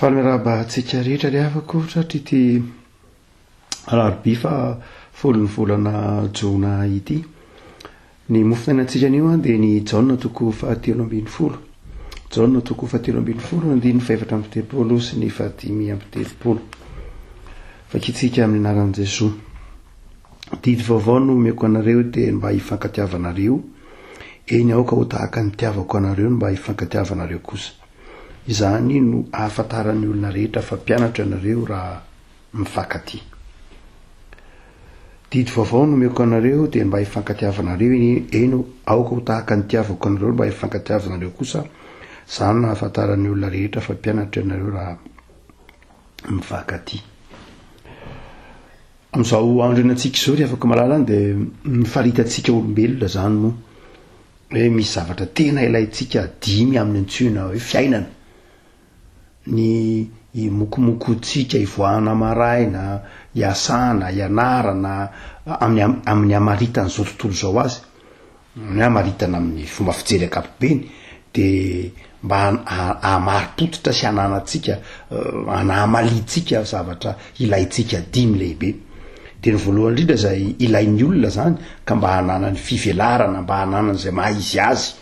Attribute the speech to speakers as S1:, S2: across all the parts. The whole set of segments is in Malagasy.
S1: Fanomerahantsika rehetra ry havako satria ty alarobia fa folon'ny volana jona ity ny mofinainantsika anio dia ny jauna toko 720 jauna toko 720 andiny 470 sy ny 570 fakitsika amin'ny anaran'i Jesosy. Didy vaovao no omeko anareo dia mba hifankatiavanareo eny aoka ho tahaka ny tiavako anareo mba hifankatiavanareo kosa. Izany no ahafantaran'ny olona rehetra fa mpianatra anareo raha mifankatia. Didy vaovao no omeko anareo dia mba hifankatiavanareo eny aoka ho tahaka ny tiavako anareo mba hifankatiavanareo kosa. Izany no ahafantaran'ny olona rehetra fa mpianatra anareo raha mifankatia. Amin'izao andro antsika izao ry afaka malala dia mifaritantsika olombelona zany moa hoe misy zavatra tena ilaintsika dimy amin'ny antsoina hoe fiainana. Ny mokomokontsika ivoahana maraina, iasana, ianarana amin'ny amaritana zao tontolo zao azy. Ny amaritana amin'ny fomba fijery ankapobeny dia mba hamaripototra sy hananantsika hanahamalitsika zavatra ilaintsika dimy lehibe. Dia ny voalohany indrindra izay ilain'ny olona zany ka mba hananany fivelarana, mba hananany izay maha izy azy,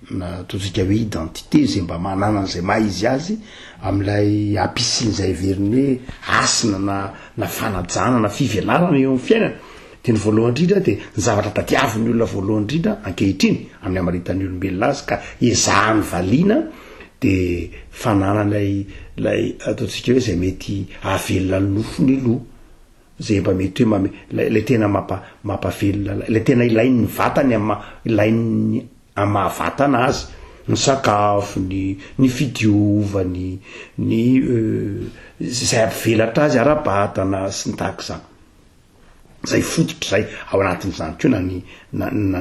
S1: na ataontsika hoe identité izay mba mananany izay maha izy azy amin'ilay ampisin'izay heveriny hoe asina na fanajana na fivelarana eo amin'ny fiainana. Dia ny voalohany indrindra dia ny zavatra tadiavin'ny olona voalohany indrindra ankehitriny amin'ny amaritan'ny olombelona azy ka ezahany valiana dia fananana lay ataontsika hoe izay mety hahavelona ny nofony aloha, zay mba mety hoe le tena mampavelona, le tena ilain'ny vatany ilain'ny amahavatana azy, ny sakafo, ny fidiovany, zay ampivelatra azy ara-batana sy ny tahaka izany. Zay fototra zay ao anatin'izany koa na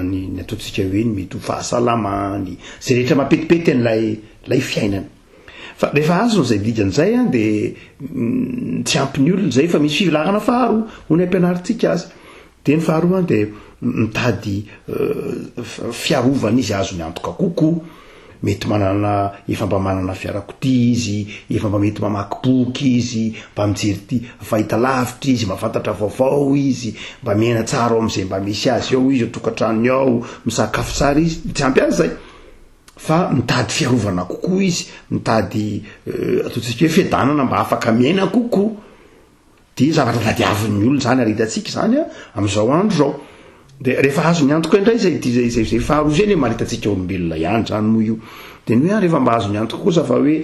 S1: ny ataontsika hoe ny mety ho fahasalamany, zay rehetra mampetipety an'ilay fiainana. Fa rehefa azo zay dikan'izay dia tsy ampin'ny olona zay fa misy fivelarana faharoa ho ny ampianarintsika azy. Dia ny faharoa dia mitady fiarovana izy azo ny antoka kokoa. Mety manana efa mba manana fiarakodia izy, efa mba mety mamaky boky izy, mba mijery ty fahitalavitra izy, mahafantatra vaovao izy, mba miaina tsara ao amin'izay mba misy azy ao izy, ao tokantranony ao, misakafo tsara izy, tsy ampy azy zay. Fa mitady fiarovana kokoa izy, mitady ataontsika hoe fiadanana mba afaka miaina kokoa. Dia zavatra tadiavin'ny olona zany aritantsika zany amin'izao andro zao. Dia rehefa azo ny antoka indray zay faharoa zay ny maritantsika olombelona ihany zany moa io. Dia ny hoe rehefa mba azo ny antoka kosa fa hoe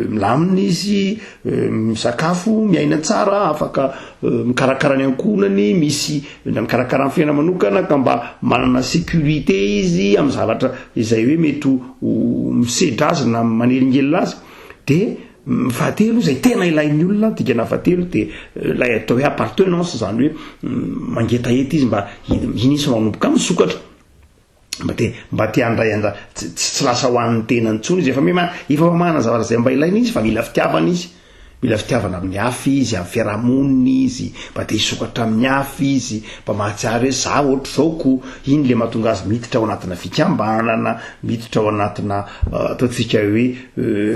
S1: milamina izy, misakafo, miaina tsara, afaka mikarakara ny ankonany, misy mikarakara ny fiaina manokana ka mba manana sécurité izy amin'ny zavatra izay hoe mety misedra azy na manelingelina azy. Dia fahatelo izay tena ilain'ny olona dikana fahatelo dia lay atao hoe appartenance, zany hoe mangetaheta izy mba inisy manomboka misokatra mba te handray tsy lasa ho an'ny tenany intsony izy efa manana zavatra izay mba ilaina izy fa mila fitiavana izy, mila fitiavana amin'ny hafa izy, amin'ny fiarahamoniny izy, mba te hisokatra amin'ny hafa izy, mba mahatsiary hoe za ohatry zaoko. Iny le mahatonga azy miditra ao anatina fikambanana, miditra ao anatina ataontsika hoe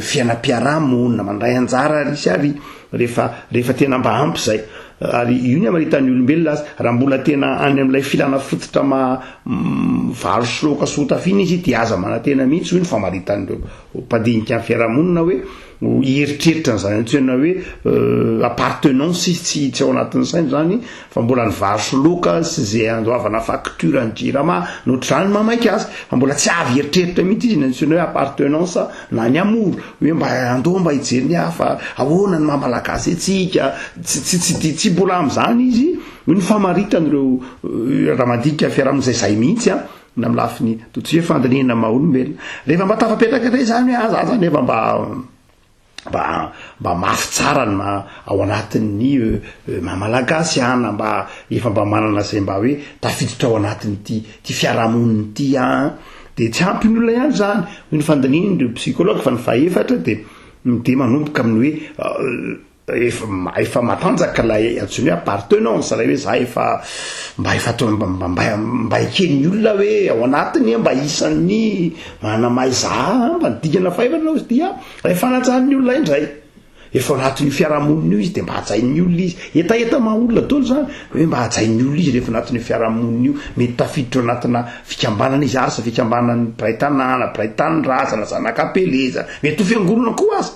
S1: fiainam-piarahamonina, mandray anjara ary rehefa tena mba ampy zay. Ary io ny amaritan'ny olombelona azy raha mbola tena any amin'ilay filana fototra valo sy loka sy hotafina izy dia aza manantena mihitsy hoy ny famaritan'ireo mpandinika amin'ny fiarahamonina hoe hieritreritra n'izany antsoina hoe appartenance tsy ao anatin'ny sainy zany fa mbola ny valo sy loka sy zay andoavana facture ny jirama nohotr'izany mamaika azy, fa mbola tsy avy heritreritra mihitsy izy ny antsoina hoe appartenance na ny amour, hoe mba andoha mba hijery ny hafa, ahoana ny mamalagasy antsika, tsy mbola amin'izany izy. Ny famaritan'ireo raha mandinika fiarahamonina zay mihitsy na amin'ny lafiny totsy hoe fandinihana maha olombelona. Rehefa mba tafapetraka indray zany hoe aza nefa mba mafy tsara na ao anatin'ny mamalagasy ana mba efa mba manana zay mba hoe tafiditra ao anatin'ny ty fiarahamoniny ty dia tsy ampy ny olona ihany zany ny fandinihana psychologue fa ny faefatra dia manomboka amin'ny hoe efa matanjaka lay antsoina hoe appartenance, lay hoe za mba eken'ny olona hoe ao anatiny mba isan'ny manamahy za mba nidikana faefatra izy dia ray fanajan'ny olona indray. efa anatin'io fiarahamonina io izy de mba hajain'ny olona izy etaeta maolona tolo zany hoe mba hajain'ny olona izy rehefa anatin'io fiarahamonina io mety tafiditra anatina fikambanana izy asa fikambanany braitanana braitany razana zanakapeleza mety ho fiangonana koa aza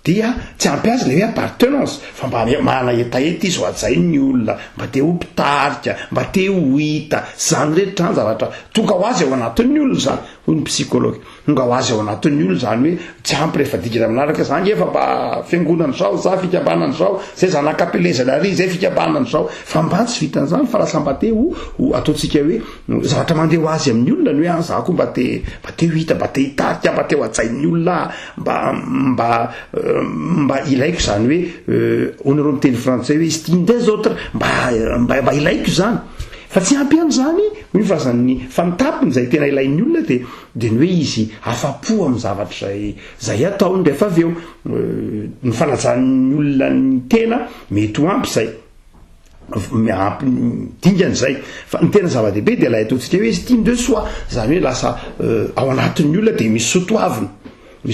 S1: dia tsy ampy azy le hoe appartenance fa mba mana etaeta izy ho hajain'ny olona mba te ho mpitarika mba te ho hita zany rehetra zany zavatra tonga ho azy ao anatin'ny olona zany hoy ny psykology tonga ho azy ao anatin'ny olona zany hoe tsy ampy rehefa dikana minaraka zany efa mba fiangonana zao za fikambanana zao zay zanakapelezana ary zay fikambanana zao fa mba tsy vitan'izany fa lasa mba te ho ataontsika hoe zavatra mandeha ho azy amin'ny olona ny hoe za koa mba te ho hita mba te hitarika mba te ho hajain'ny olona mba ilaiko zany hoe onareo miteny frantsay hoe estime des autres mba ilaiko zany fa tsy ampy an'izany hoy fazan'ny fanotapiny zay tena ilain'ny olona de ny hoe izy afapo amin'ny zavatra zay ataony rehefa avy eo ny fanajan'ny olona ny tena mety ho ampy zay dingany zay fa ny tena zava-dehibe de ilay ataontsika hoe estime de soi zany hoe lasa ao anatin'ny olona de misy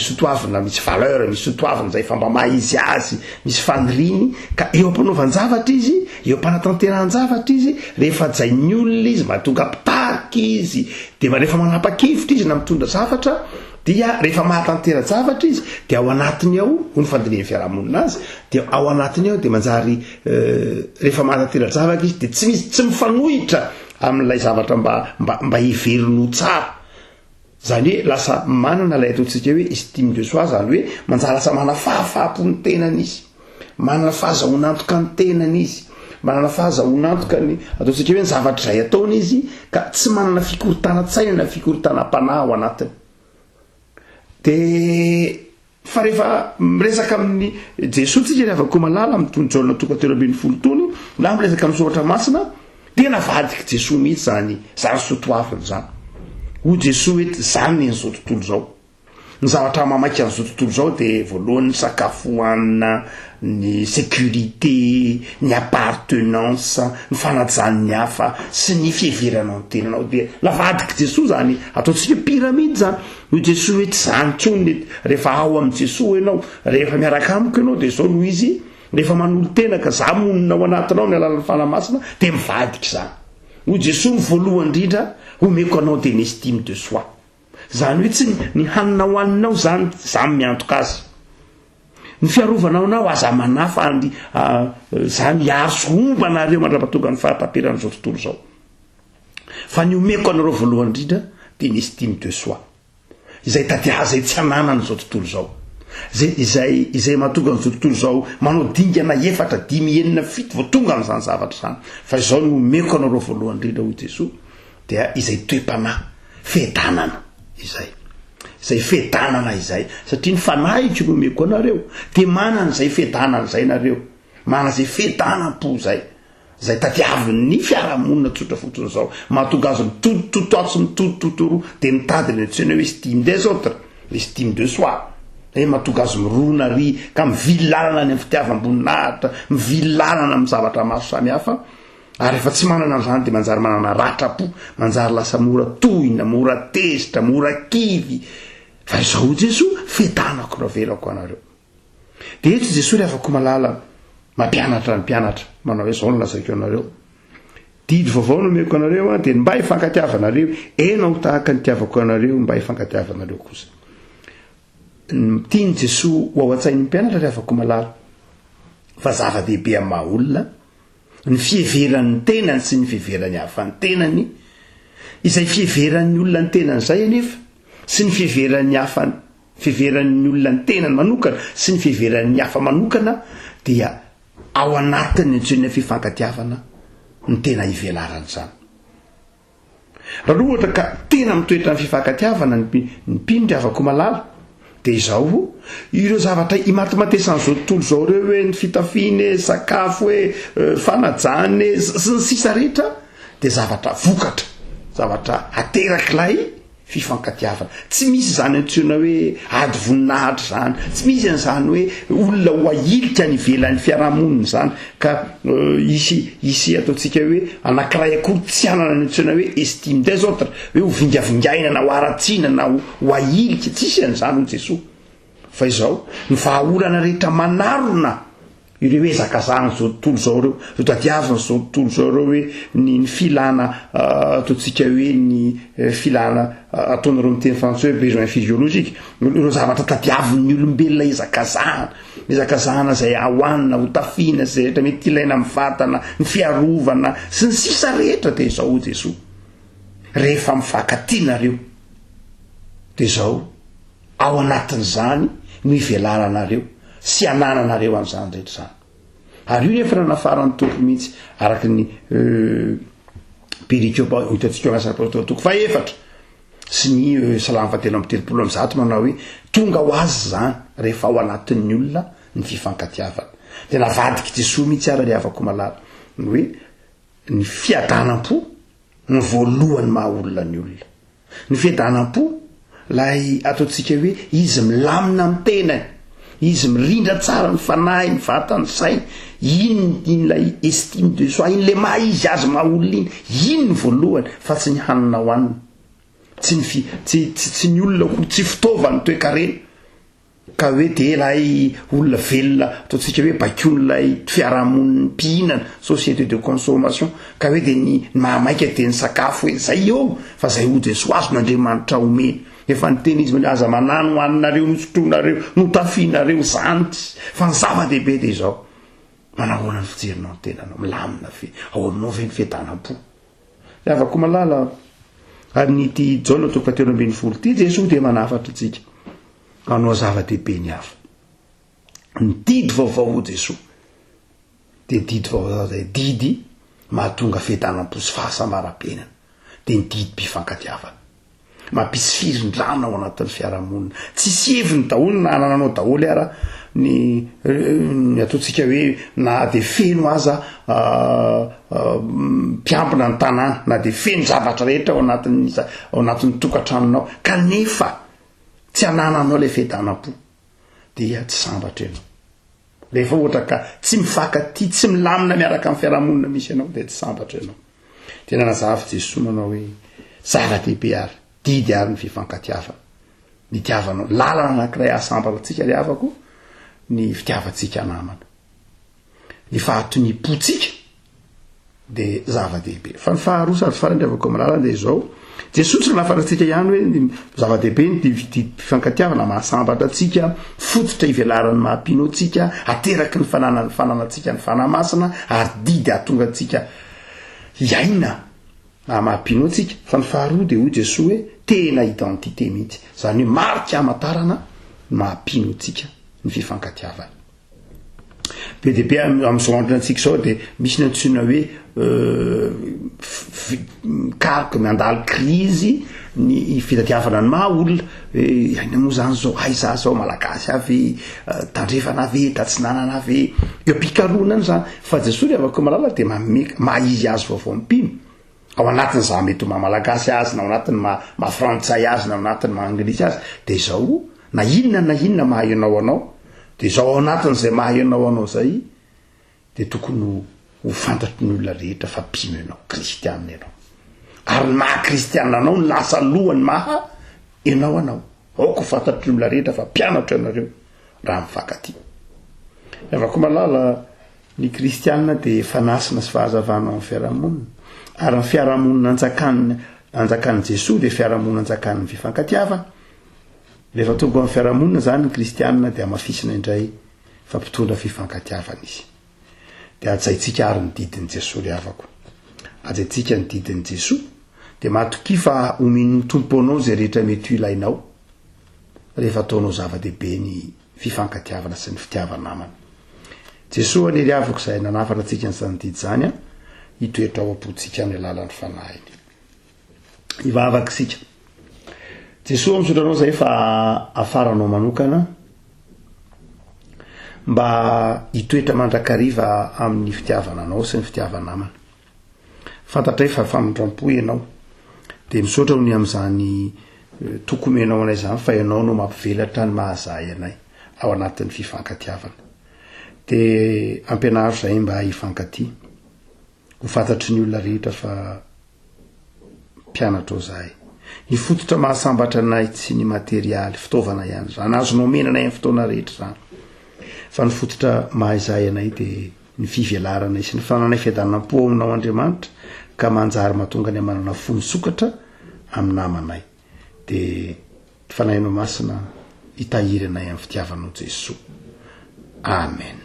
S1: sotoavina misy valeur misy sotoavina zay fa mba maha izy azy misy faniriny ka eo ampanaovanjavatra izy eo ampanatanteranjavatra izy rehefa jain'ny olona izy mba tonga mpitarika izy de rehefa manapa-kevitra izy na mitondra zavatra dia rehefa mahatantera-javatra izy de ao anatiny ao ho ny fandiniany fiarahamonina azy de ao anatiny ao de manjary rehefa mahatantera-javatra izy de tsy mifanohitra amin'ilay zavatra mba hiveriny ho tsara zany hoe lasa manana lay ataontsika hoe estime de soi zany hoe manjary lasa manana fahafapo ny tenany izy manana fahazaonantoka ny tenany izy manana fahazaonantoka ny ataontsika hoe ny zavatra zay ataony izy ka tsy manana fikorontanatsaina na fikorontanam-panahy ao anatiny de fa rehefa miresaka amin'ny Jesosy tsika rehefa koa malala amin'ny Jaona toko 3:20 tony na miresaka amin'ny soratra masina tena vadika Jesosy mihitsy zany sotoavina zany ho Jesosy hoe zany n'izao tontolo zao ny zavatra mamaky an'izao tontolo zao de voalohany ny sakafo hohanina ny sécurité ny appartenance ny fanajan'ny hafa sy ny fiheveranao ny tenanao de lavadiky Jesosy zany ataontsika pyramide zany ho Jesosy hoe tsy zany tsony rehefa ao amin'ny Jesosy ianao rehefa miaraka amiko ianao de zao no izy rehefa manolo tena ka za monina ao anatinao ny alalan'ny fanamasina de mivadiky zany ho Jesosy ny voalohany indrindra omeko anao de ny estime de soi zany hoe tsy ny hanina hoaninao zany miantoka azy ny fiarovanao nao aza manafa zany azo omba anareo mandrapatonga ny fahapaperan'izao tontolo zao fa ny omeko anareo voalohany indrindra de ny estime de soi izay tadiazay tsy anana n'izao tontolo zao izay mahatonga n'izao tontolo zao manao dingana 4 5 9 10 vao tonga amin'izany zavatra zany fa izao ny omeko anareo voalohany indrindra ho Jesosy dia izay toe-panahy fedanana izay fedanana izay satria ny fanahy itsy nomeko anareo de manana zay fedanana zay nareo mana zay fedanam-po zay tadiavin'ny fiarahamonina tsotra fotsiny zao mahatonga azy mitototoatsy mitototoro de mitadiny antsena hoe estime des autres l'estime de soi mahatonga azy mirona ry ka mivily lalana any amin'ny fitiavam-boninahitra mivily lalana amin'ny zavatra maso samihafa ary efa tsy manana an'izany de manjary manana ratrapo manjary lasa mora tohina mora tezitra mora kivy fa izao Jesosy fedanako ravelako anareo de eto Jesosy rehefa koa malala mampianatra ny mpianatra manao hoe zao no lazaiko anareo didy vaovao no omeko anareo de mba hifankatiavanareo enao tahaka ny tiavako anareo mba hifankatiavanareo kosa tiany Jesosy ho ao an-tsain'ny mpianatra rehefa koa malala fa zava-dehibe amin'ny maha olona ny fiheveran'ny tenany sy ny fiheveran'ny hafa ny tenany izay fiheveran'ny olona ny tenany zay anefa sy ny fiheveran'ny hafa fiheveran'ny olona ny tenany manokana sy ny fiheveran'ny hafa manokana dia ao anatiny antsoina fifankatiavana ny tena hivelarany zany raha ohatra ka tena mitoetra ny fifankatiavana ny mpinitra afaka malala de izao ireo zavatra imatimatesan'izao tontolo zao reo hoe ny fitafiny sakafo hoe fanajany sy ny sisa rehetra de zavatra vokatra zavatra aterak'ilay fifankatiavana tsy misy zany antsoina hoe ady voninahitra zany tsy misy an'izany hoe olona ho ahilika ny velan'ny fiarahamonina zany ka isy ataontsika hoe anankiray akory tsy anana ny antsoina hoe estime des autres hoe ho vingavingaina na ho aratsiana na ho ahilika tsisy an'izany ho Jesosy fa izao ny vahaolana rehetra manarona ireo ezaka zany zao tontolo zao reo zao tadiavina zao tontolo zao reo hoe ny filana ataontsika hoe ny filana ataonareo miteny français hoe besoin physiologique ireo zavatra tadiavin'ny olombelona ezakazahana zay ahoanina ho tafina zay rehetra mety ilaina amin'ny vatana ny fiarovana sy ny sisa rehetra de zao Jesosy rehefa mifakatianareo de zao ao anatin'izany no ivelananareo sy anananareo an'izany rehetra zany ary io nefa nanafarany tompo mihitsy araky ny perikiopa hitantsika anasany toko faefatra sy ny salamy fatelo amby telopolo amby zato manao hoe tonga ho azy zany rehefa ao anatin'ny olona ny fifankatiavana de navadiky Jesosy mihitsy ara le avako malala hoe ny fiadanam-po ny voalohany maha olona ny olona ny fiadanam-po lay ataontsika hoe izy milamina amin'ny tenany izy mirindra tsara ny fanahy ny vatany sainy iny lay estime de soi iny le maha izy azy maha olona iny ny voalohany fa tsy ny hanina hoanina tsy ny olona ho tsy fitaovany toe-karena ka hoe de lay olona velona ataontsika hoe bakon'lay fiarahamoniny mpihinana société de consommation ka hoe de ny mahamaika de ny sakafo hoe zay eo fa zay ho Jesosy azon'Andriamanitra omeny efa ny teny izy mle aza manano hoaninareo nosotroanareo notafianareo zanitsy fa ny zava-dehibe de zao manahoana ny fijerinao ny tenanao milamina fe ao aminao ve ny fiadanam-po de avako malala ary nyty Jaona toko fahatelo ambin'ny folo ty Jesosy de manafatra tsika anao zava-dehibe ny hafa ny didy vaovao Jesosy de didy vaovao zay didy mahatonga fiadanam-po sy fahasamara-penana de ny didy mpifankatiavana mampisy firindrana ao anatin'ny fiarahamonina tsisy heviny daholo na anananao daholo ara ny ataontsika hoe na de feno aza mpiambina ny tanàna na de feno zavatra rehetra ao anatin'ny tokantranonao kanefa tsy anananao le fiadanam-po dia tsy sambatra ianao rehefa ohatra ka tsy mifankaty tsy milamina miaraka amin'ny fiarahamonina misy ianao de tsy sambatra ianao tena nazavy Jesosy manao hoe zava-dehibe ary didy ary ny fifankatiavana ny tiavanao lalana anankiray asambatsika le avako ny fitiavantsika namana ny fahatoniam-potsika de zava-dehibe fa ny faharoa sady farany avako malala de zao Jesosy tsy nafarantsika ihany hoe zava-dehibe ny fifankatiavana mahasambatra atsika fototra ivelaran'ny mahampino atsika ateraky ny fananatsika ny fanamasina ary didy ahatonga atsika iaina mahampino atsika fa ny faharoa de hoy Jesosy hoe tena identité mihitsy zany hoe marika amatarana mahampino atsika ny fifankatiavana be dehibe am'izao androna antsika zao de misy ny antsoina hoe karaka mandalo krizy ny fitadiavana ny maha olona aina moa zany zao aiza zao malagasy avy tandrefana ave tatsy nanana ave eo pikaronany zany fa Jesosy le avako malala de mahizy azy vaovao mipino ao anatin' za mety malagasy azy na ao anatin'ny mafrantsay azy na ao anatin'ny maanglisy azy de zao na inona mahay anao anao de zao ao anatin'zay mahay anao anao zay de tokony ho fantatry ny olona rehetra fa mpino ianao kristianina ianao ary ny maha kristianina anao ny lasa lohany maha ianao anao aoko fantatry ny olona rehetra fa mpianatra ianareo raha mifankaty avako malala ny kristianina de fanasina sy fahazavana amin'ny fiarahamonina ary ny fiarahamonina anjakan'ny Jesosy de fiarahamonina anjakan'ny fifankatiavana rehefa tonga amin'ny fiarahamonina zany ny kristianina de amafisina indray fa mpitondra fifankatiavana izy de ajaitsika ary ny didin'ny Jesosy le avako ajaitsika ny didin'ny Jesosy de matoki fa omen'ny tompo anao zay rehetra mety ilainao rehefa ataonao zava-dehibe ny fifankatiavana sy ny fitiavana namana Jesosy ane le avako zay nanafatra atsika nyzany didy zany a hitoetra ao am-potsika amin'ny alalan'ny fanahiny ivavaka sika Jesosy am'sotranao zay fa afaranao manokana mba hitoetra mandrakariva amin'ny fitiavana anao sy ny fitiavana namana fantatray fa famindram-po ianao de misaotra ny am'izany tokomenao anay zany fa ianao no mampivelatra ny mahazahy anay ao anatin'ny fifankatiavana de ampianaro zay mba hifankaty ho fantatry ny olona rehetra fa mpianatra ao zahay ny fototra mahasambatra anay tsy ny materialy fitaovana ihany zany azonao menanay amin'ny fotoana rehetra zany fa ny fototra mahazay anay de ny fivelaranay sy ny fananay fiadanam-po aminao Andriamanitra ka manjary mahatonga ny manana fony sokatra amin'ny namanay de fanahinao masina hitahiry anay amin'ny fitiavanao Jesosy. Amen.